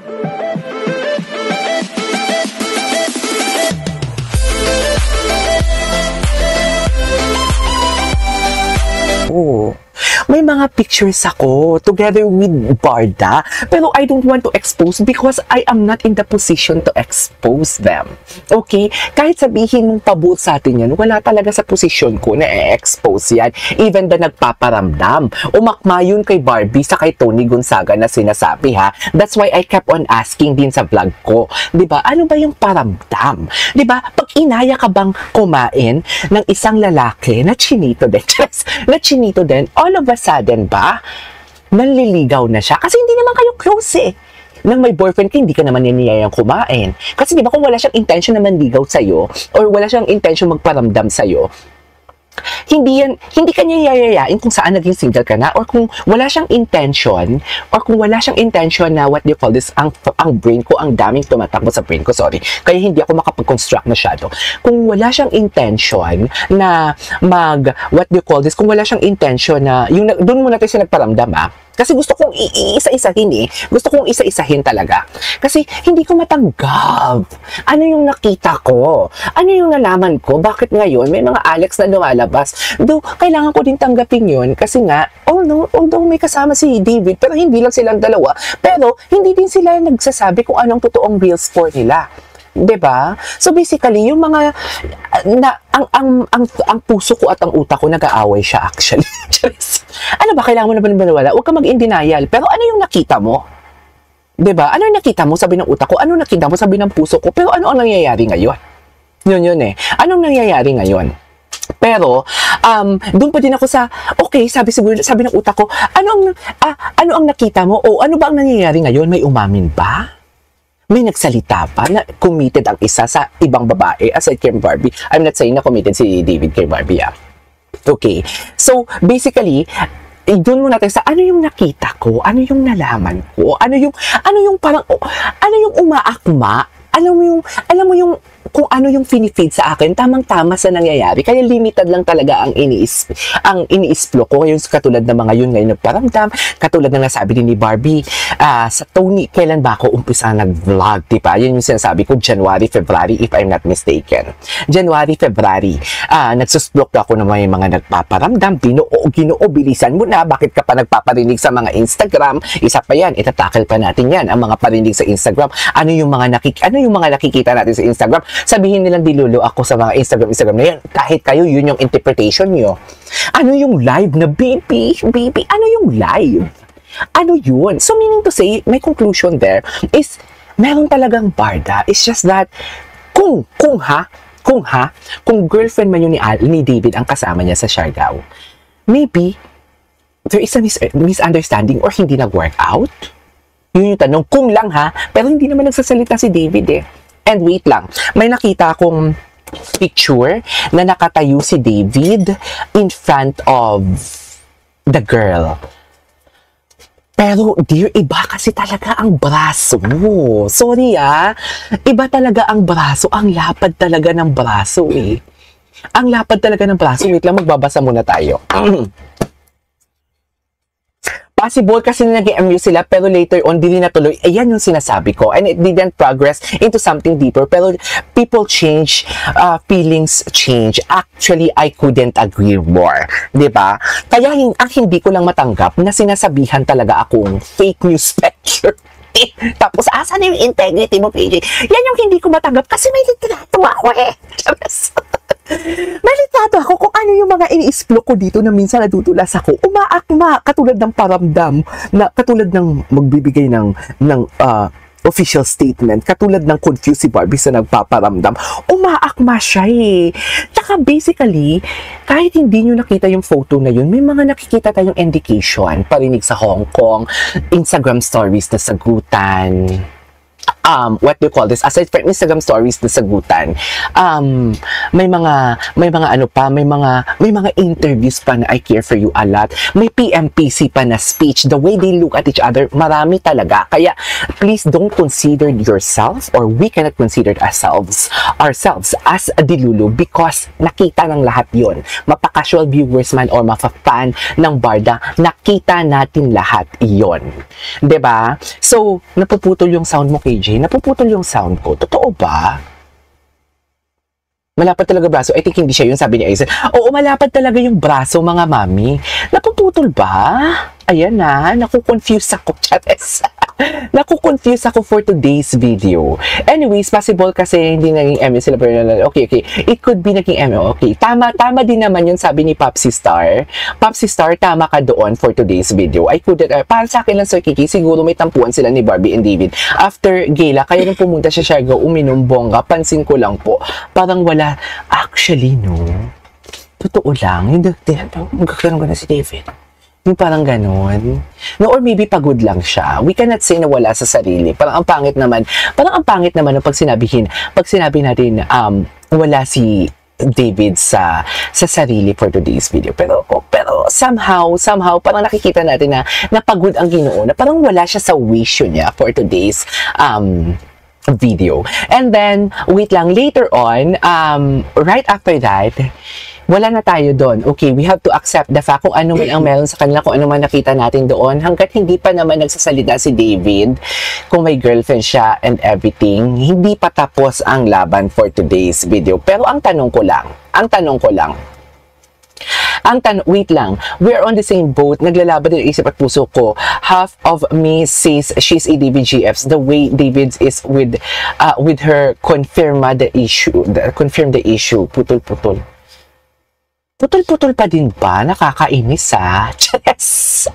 Oh, may mga pictures ako together with Barda, pero I don't want to expose because I am not in the position to expose them. Okay? Kahit sabihin mong pabuot sa atin yan, wala talaga sa posisyon ko na i-expose yan. Even the nagpaparamdam. Umakma yun kay Barbie sa kay Tony Gonzaga na sinasabi, ha? That's why I kept on asking din sa vlog ko. Diba? Ano ba yung paramdam? Diba? Pag inaya ka bang kumain ng isang lalaki na chinito din, na chinito din, all of a sudden ba, nanliligaw na siya? Kasi hindi naman kayo close eh. Nang may boyfriend ka, hindi ka naman niyayang kumain. Kasi di ba kung wala siyang intention na manligaw sa'yo, or wala siyang intention magparamdam sa'yo, hindi ka niya yayayain kung saan naging single ka na, or kung wala siyang intention, or kung wala siyang intention na, what do you call this, ang brain ko, ang daming tumatakbo sa brain ko, sorry, kaya hindi ako makapag-construct masyado. Kung wala siyang intention na what do you call this, kung wala siyang intention na, doon muna tayo siya nagparamdam, kasi gusto kong iisa-isahin eh. Gusto kong isa-isahin talaga. Kasi hindi ko matanggap. Ano yung nakita ko? Ano yung nalaman ko? Bakit ngayon may mga Alex na lumalabas? Though, kailangan ko din tanggapin yun. Kasi nga, although may kasama si David, pero hindi lang silang dalawa. Pero, hindi din sila nagsasabi kung anong totoong real score nila. 'Di ba? So basically, yung mga ang puso ko at ang utak ko nag-aaway siya actually. Ano ba, kailangan mo na ba maniwala? Huwag ka mag-in denial. Pero ano yung nakita mo? 'Di ba? Ano yung nakita mo, sabi ng utak ko? Ano nakita mo, sabi ng puso ko? Pero ano ang nangyayari ngayon? Yun eh. Anong nangyayari ngayon? Pero, doon pa din ako sa, okay, sabi ng utak ko, ano ang nakita mo? O ano ba ang nangyayari ngayon? May umamin ba? May nagsalita pa na committed ang isa sa ibang babae aside kay Barbie. I'm not saying na committed si David kay Barbie, Okay. So, basically, doon muna tayo sa ano yung nakita ko, ano yung nalaman ko, ano yung parang, ano yung umaakma, alam mo yung kung ano yung finifeed sa akin, tamang-tama sa nangyayari. Kaya limited lang talaga ang ini-explore ko. Yung katulad ng mga yun ngayon nagparamdam, katulad ng nasabi din ni Barbie, sa Tony, kailan ba ako umpisa nag-vlog, diba? Yun yung sinasabi ko, January, February, if I'm not mistaken. January, February, nagsusblok ako ng mga nagpaparamdam, ginoo, bilisan mo na, bakit ka pa nagpaparinig sa mga Instagram? Isa pa yan, itatakil pa natin yan, ang mga parinig sa Instagram. Ano yung mga nakikita natin sa Instagram? Sabihin nilang dilulo ako sa mga Instagram na yan. Kahit kayo, yun yung interpretation nyo. Ano yung live na baby? Ano yung live? Ano yun? So meaning to say, my conclusion there is, meron talagang Barda. It's just that, kung girlfriend man yun ni David ang kasama niya sa Siargao, maybe, there is a misunderstanding or hindi nag-work out. Yun yung tanong. Kung lang pero hindi naman nagsasalita si David eh. And wait lang, may nakita akong picture na nakatayo si David in front of the girl. Pero, dear, iba kasi talaga ang braso. Sorry iba talaga ang braso. Ang lapad talaga ng braso eh. Ang lapad talaga ng braso. Wait lang, magbabasa muna tayo. Possible kasi nag-MU sila pero later on hindi natuloy. Ayan yung sinasabi ko. And it didn't progress into something deeper. Pero people change, feelings change. Actually, I couldn't agree more. Diba? Kaya ang hindi ko lang matanggap na sinasabihan talaga akong fake news picture. Tapos, asan yung integrity mo, PJ? Yan yung hindi ko matanggap kasi may litrato ako eh. May litrato ako kung ano yung mga ini-explore ko dito na minsan nadudulas ako. Umaakma, katulad ng paramdam, na katulad ng magbibigay ng official statement, katulad ng confused si Barbie sa nagpaparamdam. Umaakma siya eh. Tsaka basically, kahit hindi nyo nakita yung photo na yun, may mga nakikita tayong indication, parinig sa Hong Kong, Instagram stories na sagutan. what do you call this, aside from Instagram stories na sagutan, may mga ano pa, may mga interviews pa na I care for you a lot, may PMPC pa na speech, the way they look at each other, marami talaga. Kaya please don't consider yourself, or we cannot consider ourselves as a dilulu, because nakita ng lahat yon, mapa-casual viewers man or mapa-fan ng Barda, nakita natin lahat yon, 'di ba? So napuputol yung sound mo, KJ. Napuputol yung sound ko. Totoo ba? Malapad talaga braso. I think hindi siya yun, sabi ni Aizen. Oo, malapad talaga yung braso, mga mami. Napuputol ba? Ayan na, naku-confuse ako. Chares. Naku-confuse ako for today's video. Anyways, possible kasi hindi naging ML sila. Okay. It could be naging ML. Okay. Tama din naman yun, sabi ni Popsy Star. Popsy Star, tama ka doon for today's video. I couldn't, para sa akin lang, Sir Kiki, siguro may tampuan sila ni Barbie and David. After gala, kaya nung pumunta siya Siargao, uminom bongga, pansin ko lang po. Parang wala. Actually, no. Totoo lang. Hindi, magkakaroon ka na si David. Yung parang ganon. No, or maybe pagod lang siya. We cannot say na wala sa sarili. Parang ang pangit naman no, pag sinabi natin, wala si David sa sarili for today's video. Pero somehow, parang nakikita natin na napagod ang Ginoo, na parang wala siya sa wisyo niya for today's video. And then, wait lang, later on, right after that, wala na tayo doon. Okay, we have to accept the fact kung ano man ang meron sa kanila, kung ano man nakita natin doon, hanggat hindi pa naman nagsasalita si David, kung may girlfriend siya and everything, hindi pa tapos ang laban for today's video. Pero ang tanong ko lang, wait lang, we're on the same boat, naglalaban din isip at puso ko. Half of me says she's a David GFs, the way David is with her, confirm the issue, putol pa din ba? Nakakainis ha? Yes!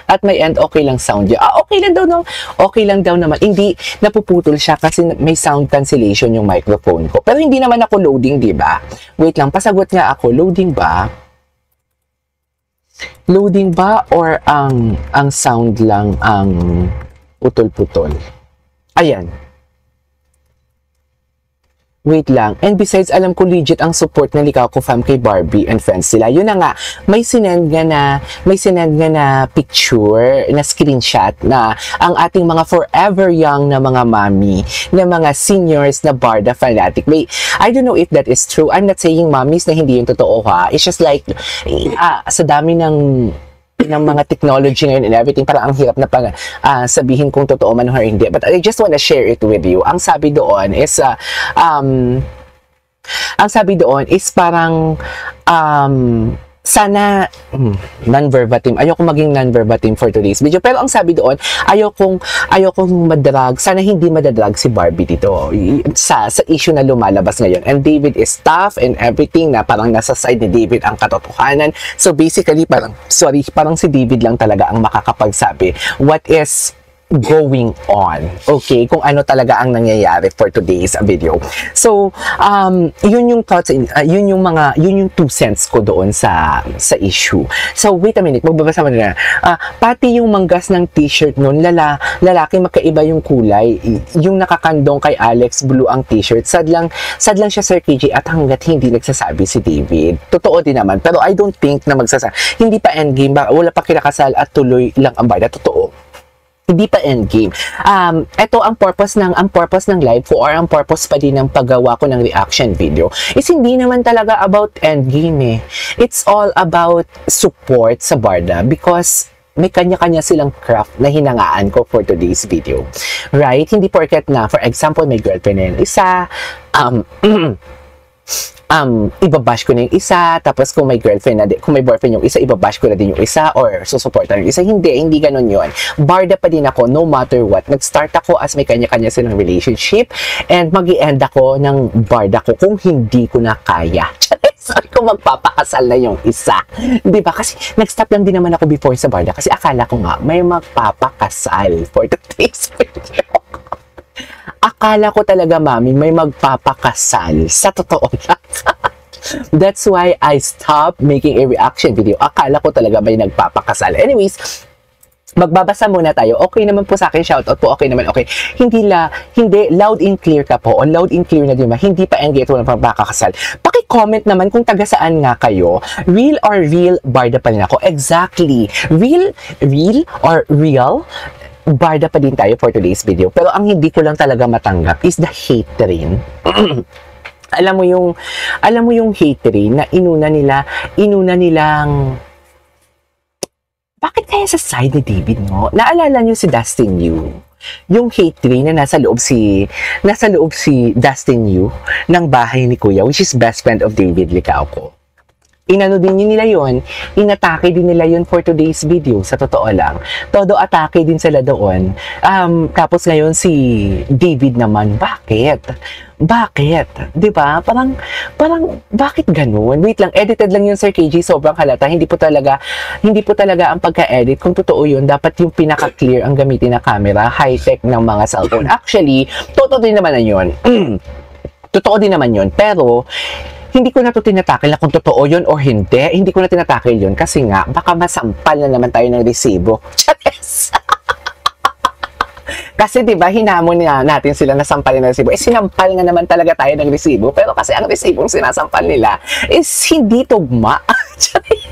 At may end, okay lang sound niya. Okay lang daw naman. Hindi napuputol siya kasi may sound cancellation yung microphone ko. Pero hindi naman ako loading, di ba? Wait lang, pasagot nga ako. Loading ba? Loading ba or ang sound lang ang putol-putol? Ayan. Wait lang. And besides, alam ko legit ang support na Likaw Ko Fam kay Barbie and friends sila. Yun na nga, may sinend nga na picture, na screenshot na ang ating mga forever young na mga mami, na mga seniors na Barda fanatic. Wait, I don't know if that is true. I'm not saying mommies na hindi yung totoo ha. It's just like, sa dami ng mga technology ngayon and everything, parang ang hirap na sabihin kung totoo man or hindi. But I just want to share it with you. Ang sabi doon is parang sana non-verbatim. Ayoko maging non-verbatim for today's video. Pero ang sabi doon, ayokong madrag. Sana hindi madadrag si Barbie dito sa issue na lumalabas ngayon. And David is tough and everything, na parang nasa side ni David ang katotohanan. So basically, parang si David lang talaga ang makakapagsabi what is going on. Okay, kung ano talaga ang nangyayari for today's video. So, yun yung thoughts, yun yung 2 cents ko doon sa issue. So, wait a minute, magbabasa mo na. Pati yung manggas ng t-shirt nun, lalaki magkaiba yung kulay. Yung nakakandong kay Alex, blue ang t-shirt. Sad lang siya, Sir KJ, at hanggat hindi nagsasabi si David. Totoo din naman, pero I don't think na magsasabi. Hindi pa endgame, wala pa kinakasal at tuloy lang ang Barda. Totoo. Hindi pa endgame. Ito ang purpose ng live ko, or ang purpose pa din ng paggawa ko ng reaction video is hindi naman talaga about endgame eh. It's all about support sa Barda, because may kanya-kanya silang craft na hinangaan ko for today's video. Right? Hindi porket na, for example, may girlfriend na yung isa, ibabash ko na yung isa, tapos kung may girlfriend na, kung may boyfriend yung isa, ibabash ko na din yung isa, or susuportan yung isa. Hindi ganun yun. Barda pa din ako, no matter what. Nag-start ako as may kanya-kanya silang relationship, and mag-i-end ako ng Barda ko kung hindi ko na kaya. Sorry kung magpapakasal na yung isa. Di ba? Kasi nag-stop lang din naman ako before sa Barda, kasi akala ko nga may magpapakasal for today's video. Akala ko talaga, mami, may magpapakasal. Sa totoo lang. That's why I stopped making a reaction video. Akala ko talaga may nagpapakasal. Anyways, Magbabasa muna tayo. Okay naman po sa akin, shoutout po, okay naman, okay. Hindi, loud and clear ka po, o loud and clear na di ba, hindi pa engage, walang pagkakasal. Paki-comment naman kung taga saan nga kayo. Real or real, barda pa rin ako. Exactly. Real or real, barda pa din tayo for today's video. Pero ang hindi ko lang talaga matanggap is the hate train. Alam mo yung hate train na inuna nilang bakit kaya sa side ni David mo? Naalala niyo si Dustin Yu? Yung hate train na nasa loob si Dustin Yu ng bahay ni Kuya, which is best friend of David Licauco. Inano din nila yun, inatake din nila yun for today's video, sa totoo lang. Todo atake din sila doon. Tapos ngayon si David naman, bakit? Bakit? Diba? Parang, bakit ganun? Wait lang, edited lang yun, Sir KG, sobrang halata. Hindi po talaga ang pagka-edit. Kung totoo yun, dapat yung pinaka-clear ang gamitin na camera, high-tech ng mga cellphone. Actually, totoo din naman yun. Totoo din naman yun, pero hindi ko na ito tinatakil na kung totoo yun or hindi. Hindi ko na tinatakil yun kasi nga, baka masampal na naman tayo ng resibo. Charis! Kasi diba, hinamon natin sila na sampalin ng resibo. Sinampal nga naman talaga tayo ng resibo. Pero kasi ang resibong sinasampal nila is hindi tugma. Charis!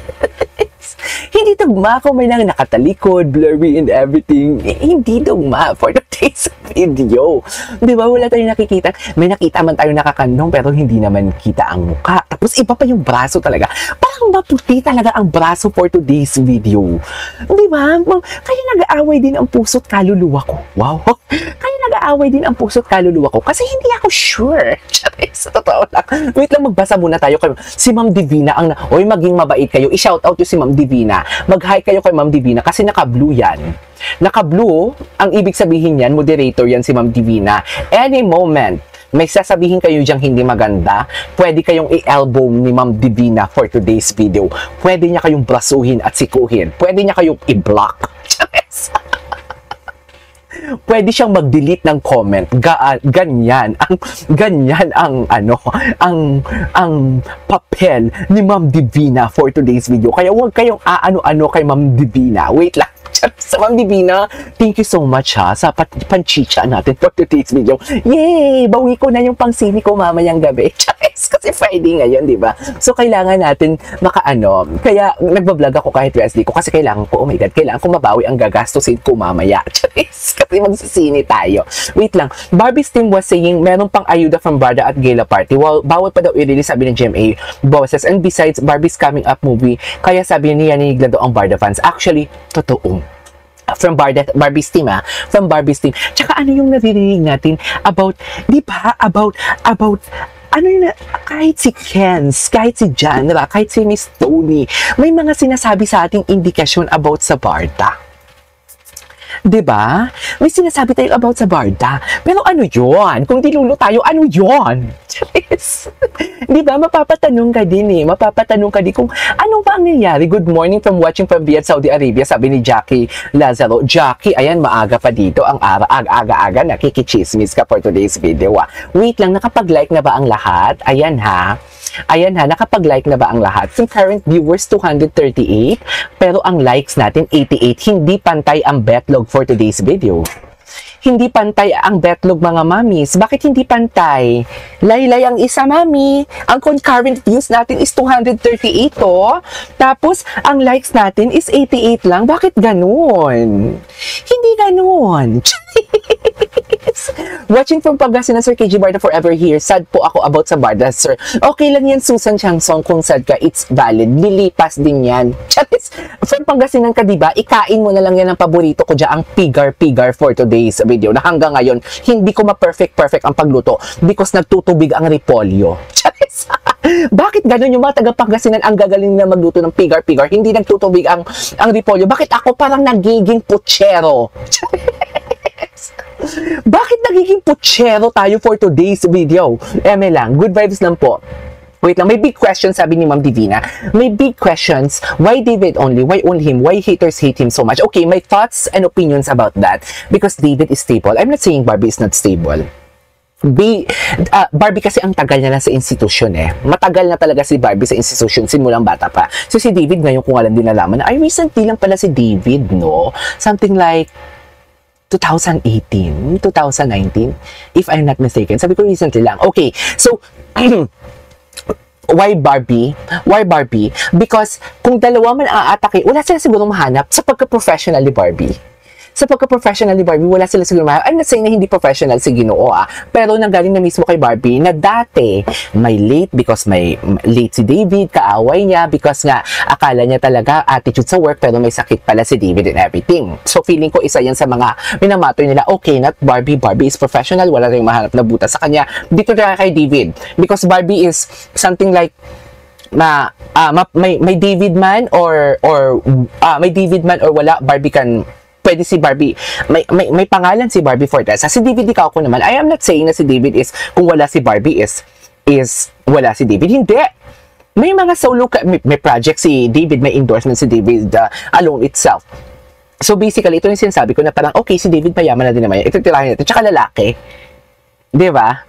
Hindi tugma kung may nang nakatalikod, blurry and everything. Hindi tugma for today's video. Di ba? Wala tayong nakikita. May nakita man tayo nakakandong pero hindi naman kita ang mukha. Tapos iba pa yung braso talaga. Parang maputi talaga ang braso for today's video. Di ba? Kaya nag-aaway din ang puso't kaluluwa ko. Wow! Kaya nag-aaway din ang puso't kaluluwa ko kasi hindi ako sure. Sa totoo lang. Wait lang, magbasa muna tayo. Si Ma'am Divina oy, maging mabait kayo. I-shoutout yung si Ma'am Divina. Mag-hi kayo kay Ma'am Divina kasi naka-blue yan. Naka-blue, ang ibig sabihin yan, moderator yan si Ma'am Divina. Any moment, may sasabihin kayo diyang hindi maganda, pwede kayong i-elbow ni Ma'am Divina for today's video. Pwede niya kayong brasuhin at sikuhin. Pwede niya kayong i-block. Pwede siyang mag-delete ng comment. Ganyan ang papel ni Ma'am Divina for today's video. Kaya huwag kayong aano-ano kay Ma'am Divina. Wait lang. Sa Ma'am Divina, thank you so much sa panchicha natin for today's video. Yay! Bawi ko na yung pangsini ko mamayang gabi. Kasi Friday ngayon, di ba? So, kailangan natin kaya nagbablog ako kahit USD ko kasi kailangan ko, oh my God, kailangan ko mabawi ang gagastusin ko mamaya. Kasi magsisini tayo. Wait lang. Barbie's team was saying meron pang ayuda from Barda at Gala Party. Well, bawal pa daw i-release, sabi ng GMA bosses. And besides, Barbie's coming up movie, kaya sabi niya nanigla daw ang Barda fans. Actually, totoo. From Barbie's team, from Barbie's team. Tsaka ano yung naririnig natin about, di ba, about kahit si Kenz, kahit si Janra, kahit si Miss Tony, may mga sinasabi sa ating indikasyon about sa Barda. Diba? May sinasabi tayo about sa Barda. Pero ano yon? Kung dilulo tayo, ano yon? Diba? Mapapatanong ka din Mapapatanong ka din kung ano ba ang nangyari. Good morning from watching from Riyadh, Saudi Arabia, sabi ni Jackie Lazaro. Jackie, ayan, maaga pa dito. Ang aga-aga, nakikichismis ka for today's video. Wait lang, nakapag-like na ba ang lahat? Ayan ha, nakapag-like na ba ang lahat? From current viewers, 238. Pero ang likes natin, 88. Hindi pantay ang betlog for today's video. Hindi pantay ang betlog, mga mamis. Bakit hindi pantay? Laylay ang isa, mami. Ang concurrent views natin is 238, oh. Tapos, ang likes natin is 88 lang. Bakit ganun? Hindi ganun. Watching from Pangasinan, Sir KG Barda forever here. Sad po ako about sa Barda, sir. Okay lang yan, Susan Changsong. Kung sad ka, it's valid. Lilipas din yan. Charis, from Pangasinan ka, diba? Ikain mo na lang yan ang paborito ko dyan, ang pigar for today's video. Na hanggang ngayon, hindi ko ma-perfect ang pagluto because nagtutubig ang repolyo. Charis. Bakit ganun yung mga taga-Pangasinan ang gagaling na magluto ng pigar? Hindi nagtutubig ang repolyo. Bakit ako parang nagiging putsero? Bakit nagiging putsero tayo for today's video? Eme lang, good vibes lang po. Wait lang, may big questions, sabi ni Ma'am Divina. May big questions. Why David only? Why only him? Why haters hate him so much? Okay, my thoughts and opinions about that. Because David is stable. I'm not saying Barbie is not stable. Barbie kasi ang tagal niya na sa institution eh. Matagal na talaga si Barbie sa institution simulang bata pa. So si David ngayon kung alam din nalaman na, ay recently lang pala si David, no? Something like 2018, 2019, if I'm not mistaken. Sabi ko recently lang. Okay, so why Barbie? Why Barbie? Because kung dalawa man aatake, wala sila siguro mahanap sa pagka-professional ni Barbie. Sa pagka-professional ni Barbie, wala sila siguro mahanap. I'm not saying na hindi professional si Ginoo pero nanggaling na mismo kay Barbie na dati may late because may late si David, kaaway niya because nga akala niya talaga attitude sa work pero may sakit pala si David and everything. So feeling ko isa yan sa mga minamatter nila, okay, not Barbie. Barbie is professional, wala rin mahanap na buta sa kanya. Dito na kay David because Barbie is something like may David man or may David man or wala, Barbie can pwede si Barbie, may pangalan si Barbie for that. Si David, ikaw ko naman, I am not saying na si David is, kung wala si Barbie is wala si David. Hindi. May mga solo, may project si David, may endorsement si David alone itself. So basically, ito yung sinasabi ko na parang, okay, si David mayaman na din naman. Ito tirahin natin. Tsaka lalaki. Di ba?